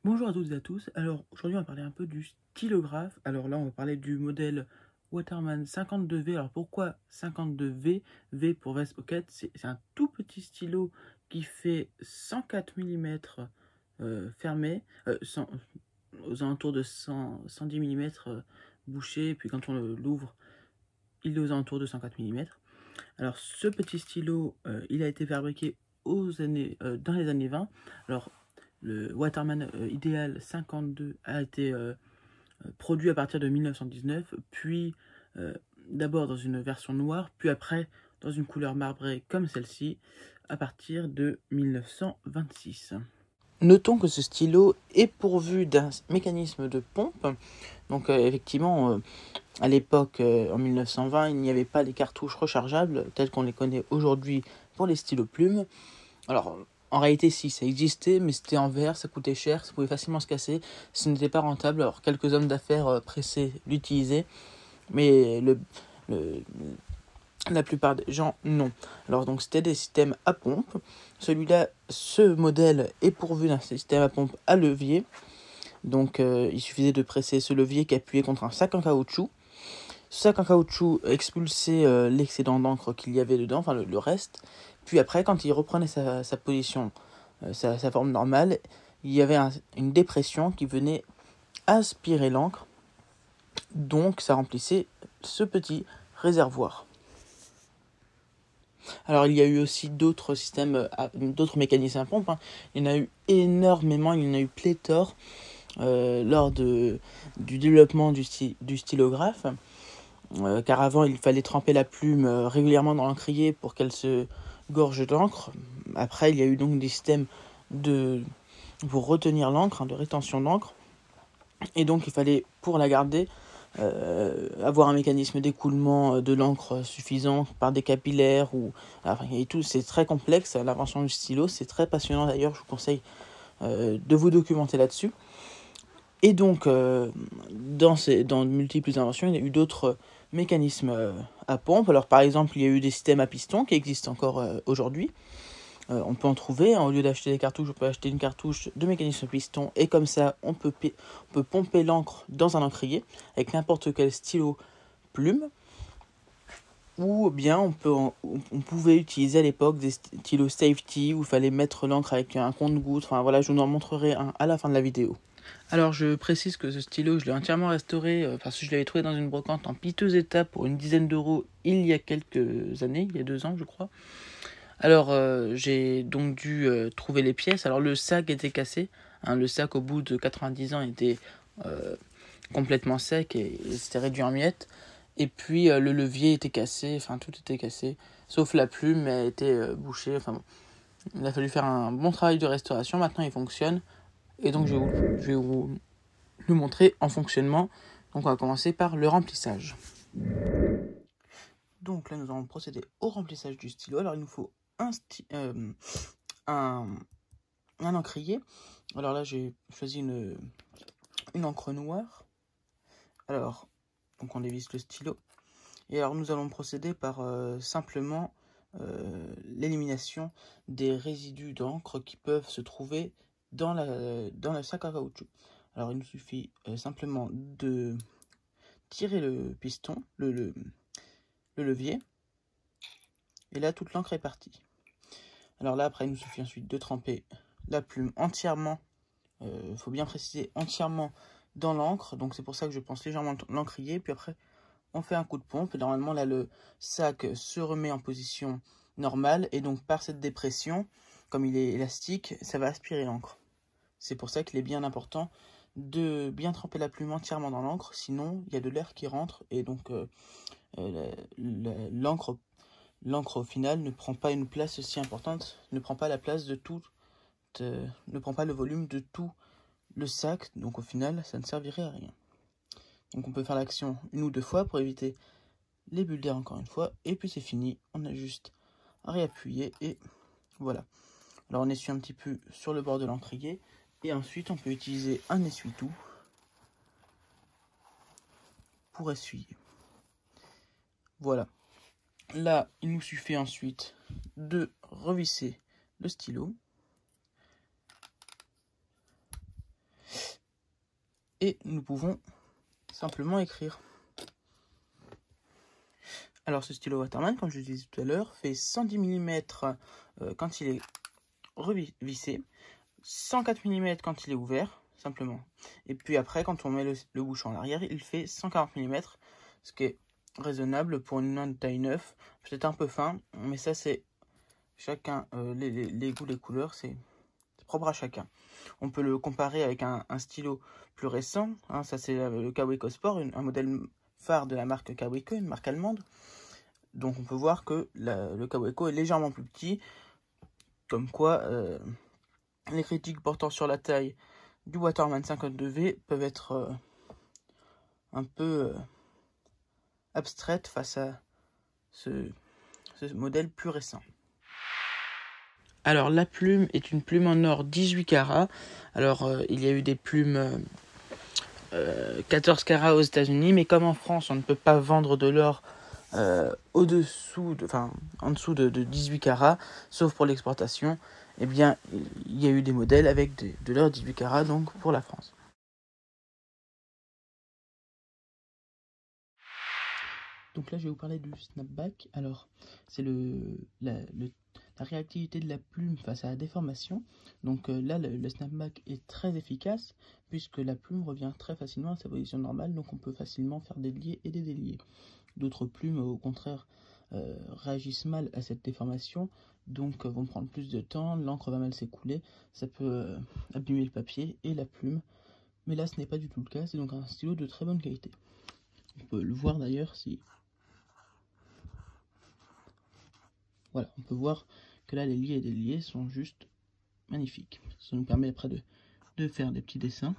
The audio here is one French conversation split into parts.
Bonjour à toutes et à tous. Alors aujourd'hui on va parler un peu du stylographe. Alors là on va parler du modèle Waterman 52V. Alors pourquoi 52V? V pour Vest Pocket, c'est un tout petit stylo qui fait 104 mm fermé, aux alentours de 110 mm bouché, et puis quand on l'ouvre il est aux alentours de 104 mm. Alors ce petit stylo il a été fabriqué dans les années 20. Alors le Waterman Ideal 52 a été produit à partir de 1919, puis euh, d'abord dans une version noire, puis après dans une couleur marbrée comme celle-ci, à partir de 1926. Notons que ce stylo est pourvu d'un mécanisme de pompe. Donc effectivement, à l'époque, en 1920, il n'y avait pas les cartouches rechargeables telles qu'on les connaît aujourd'hui pour les stylos plumes. Alors, en réalité, si, ça existait, mais c'était en verre, ça coûtait cher, ça pouvait facilement se casser, ce n'était pas rentable. Alors, quelques hommes d'affaires pressés l'utilisaient, mais le- la plupart des gens, non. Alors, donc, c'était des systèmes à pompe. Celui-là, ce modèle est pourvu d'un système à pompe à levier. Donc, il suffisait de presser ce levier qui appuyait contre un sac en caoutchouc. Ce sac en caoutchouc expulsait l'excédent d'encre qu'il y avait dedans, enfin le reste. Puis après, quand il reprenait sa position, sa forme normale, il y avait une dépression qui venait aspirer l'encre. Donc ça remplissait ce petit réservoir. Alors il y a eu aussi d'autres systèmes, d'autres mécanismes à pompe, hein. Il y en a eu énormément, il y en a eu pléthore lors du développement du stylographe. Car avant il fallait tremper la plume régulièrement dans l'encrier pour qu'elle se gorge d'encre. Après il y a eu donc des systèmes de, pour retenir l'encre, hein, de rétention d'encre. Et donc il fallait, pour la garder, avoir un mécanisme d'écoulement de l'encre suffisant par des capillaires ou enfin, et tout. C'est très complexe. L'invention du stylo, c'est très passionnant d'ailleurs. Je vous conseille de vous documenter là-dessus. Et donc, dans de multiples inventions, il y a eu d'autres mécanismes à pompe. Alors, par exemple, il y a eu des systèmes à piston qui existent encore aujourd'hui. On peut en trouver, hein. Au lieu d'acheter des cartouches, on peut acheter une cartouche de mécanisme piston. Et comme ça, on peut pomper l'encre dans un encrier avec n'importe quel stylo plume. Ou bien on pouvait utiliser à l'époque des stylos safety où il fallait mettre l'encre avec un compte-gouttes. Enfin voilà, je vous en montrerai un à la fin de la vidéo. Alors je précise que ce stylo, je l'ai entièrement restauré parce que je l'avais trouvé dans une brocante en piteux état pour une dizaine d'euros il y a quelques années, il y a 2 ans je crois. Alors j'ai donc dû trouver les pièces. Alors le sac était cassé, hein, le sac au bout de 90 ans était euh, complètement sec et s'était réduit en miettes. Et puis le levier était cassé, enfin tout était cassé, sauf la plume elle était bouchée. Enfin bon, il a fallu faire un bon travail de restauration, maintenant il fonctionne. Et donc je vais vous le montrer en fonctionnement. Donc on va commencer par le remplissage. Donc là nous allons procéder au remplissage du stylo. Alors il nous faut un, un encrier. Alors là j'ai choisi une encre noire. Alors donc on dévisse le stylo. Et alors nous allons procéder par simplement l'élimination des résidus d'encre qui peuvent se trouver dans le sac à caoutchouc. Alors il nous suffit simplement de tirer le piston, le levier, et là toute l'encre est partie. Alors là après il nous suffit ensuite de tremper la plume entièrement, faut bien préciser entièrement dans l'encre, donc c'est pour ça que je pense légèrement l'encrier, puis après on fait un coup de pompe, et normalement là le sac se remet en position normale, et donc par cette dépression, comme il est élastique, ça va aspirer l'encre. C'est pour ça qu'il est bien important de bien tremper la plume entièrement dans l'encre, sinon il y a de l'air qui rentre, et donc l'encre au final ne prend pas une place si importante, ne prend pas la place de tout, ne prend pas le volume de tout le sac, donc au final ça ne servirait à rien. Donc on peut faire l'action une ou deux fois pour éviter les bulles d'air encore une fois, et puis c'est fini, on a juste à réappuyer et voilà. Alors on essuie un petit peu sur le bord de l'encrier, et ensuite on peut utiliser un essuie-tout pour essuyer. Voilà. Là, il nous suffit ensuite de revisser le stylo. et nous pouvons simplement écrire. Alors ce stylo Waterman, comme je le disais tout à l'heure, fait 110 mm quand il est revissé, 104 mm quand il est ouvert, simplement. Et puis après, quand on met le bouchon à l'arrière, il fait 140 mm, ce qui est raisonnable pour une main de taille 9, peut-être un peu fin, mais ça c'est chacun, les goûts, les couleurs, c'est propre à chacun. On peut le comparer avec un stylo plus récent, hein, ça c'est le Kaweco Sport, un modèle phare de la marque Kaweco, une marque allemande. Donc on peut voir que le Kaweco est légèrement plus petit, comme quoi les critiques portant sur la taille du Waterman 52V peuvent être un peu abstraites face à ce modèle plus récent. Alors la plume est une plume en or 18 carats. Alors il y a eu des plumes 14 carats aux États-Unis, mais comme en France on ne peut pas vendre de l'or en dessous de 18 carats, sauf pour l'exportation, eh bien il y a eu des modèles avec de l'or 18 carats, donc pour la France. Donc là je vais vous parler du snapback. Alors c'est la réactivité de la plume face à la déformation. Donc là le snapback est très efficace puisque la plume revient très facilement à sa position normale, donc on peut facilement faire des liés et des déliés. D'autres plumes au contraire réagissent mal à cette déformation, donc vont prendre plus de temps, l'encre va mal s'écouler, ça peut abîmer le papier et la plume, mais là ce n'est pas du tout le cas, c'est donc un stylo de très bonne qualité. On peut le voir d'ailleurs si... Voilà, on peut voir que là les liés et déliés sont juste magnifiques. Ça nous permet après de faire des petits dessins.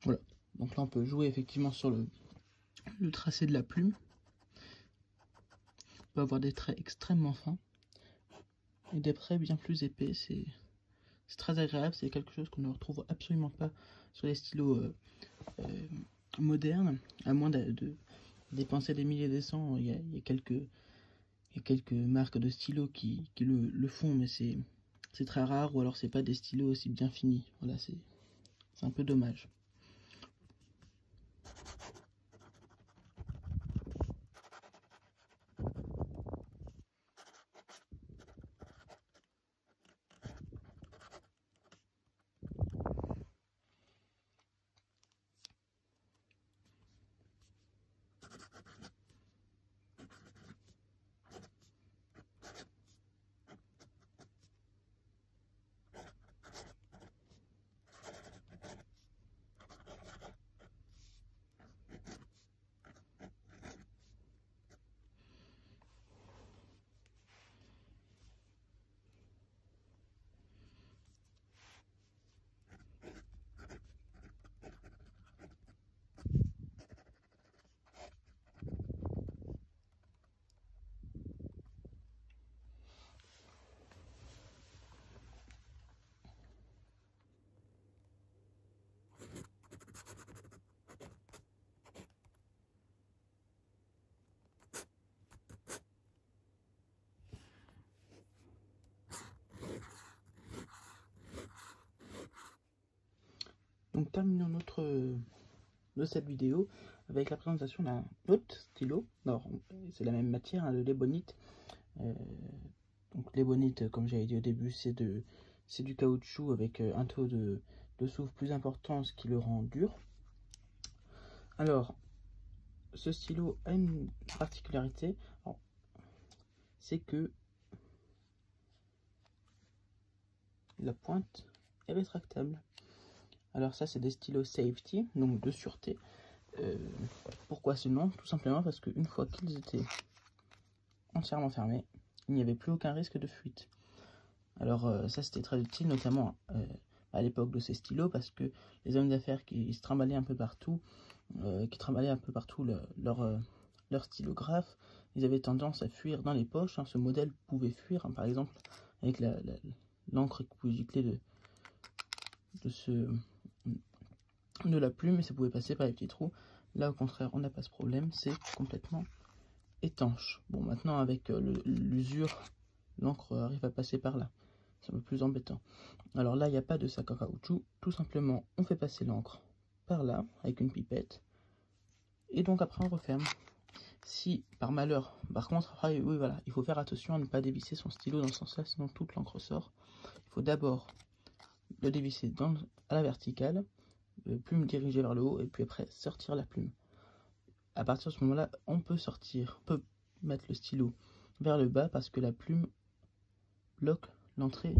Voilà, donc là on peut jouer effectivement sur le tracé de la plume. On peut avoir des traits extrêmement fins et des traits bien plus épais, c'est très agréable, c'est quelque chose qu'on ne retrouve absolument pas sur les stylos modernes, à moins de dépenser des milliers et des cents. Il y a quelques marques de stylos qui le font, mais c'est très rare, ou alors c'est pas des stylos aussi bien finis. Voilà, c'est un peu dommage. Donc terminons de cette vidéo avec la présentation d'un autre stylo. Alors c'est la même matière, hein, le Lebonite. Donc l'ébonite, comme j'avais dit au début, c'est du caoutchouc avec un taux de soufre plus important, ce qui le rend dur. Alors ce stylo a une particularité, c'est que la pointe est rétractable. Alors ça c'est des stylos safety, donc de sûreté. Pourquoi ce nom? Tout simplement parce qu'une fois qu'ils étaient entièrement fermés, il n'y avait plus aucun risque de fuite. Alors ça c'était très utile, notamment à l'époque de ces stylos, parce que les hommes d'affaires qui se trimballaient un peu partout, leur stylographe, ils avaient tendance à fuir dans les poches. Ce modèle pouvait fuir, par exemple, avec l'encre qui pouvait gicler de la plume, et ça pouvait passer par les petits trous. Là, au contraire, on n'a pas ce problème, c'est complètement étanche. Bon, maintenant, avec l'usure, l'encre arrive à passer par là. C'est un peu plus embêtant. Alors là, il n'y a pas de sac à caoutchouc. Tout simplement, on fait passer l'encre par là, avec une pipette. Et donc après, on referme. Si, par malheur, par contre, après, oui, voilà, il faut faire attention à ne pas dévisser son stylo dans ce sens-là, sinon toute l'encre sort. Il faut d'abord le dévisser à la verticale, plume dirigée vers le haut, et puis après, sortir la plume. À partir de ce moment-là, on peut mettre le stylo vers le bas parce que la plume bloque l'entrée